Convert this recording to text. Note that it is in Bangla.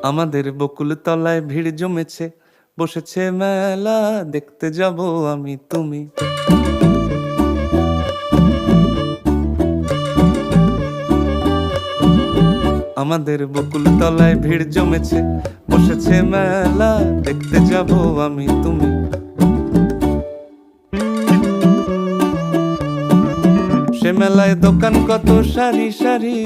আমাদের বকুল তলায় ভিড় জমেছে, বসেছে মেলা, দেখতে যাব আমি তুমি। আমাদের বকুল তলায় ভিড় জমেছে, বসেছে মেলা, দেখতে যাব আমি তুমি। সে মেলায় দোকান কত সারি সারি,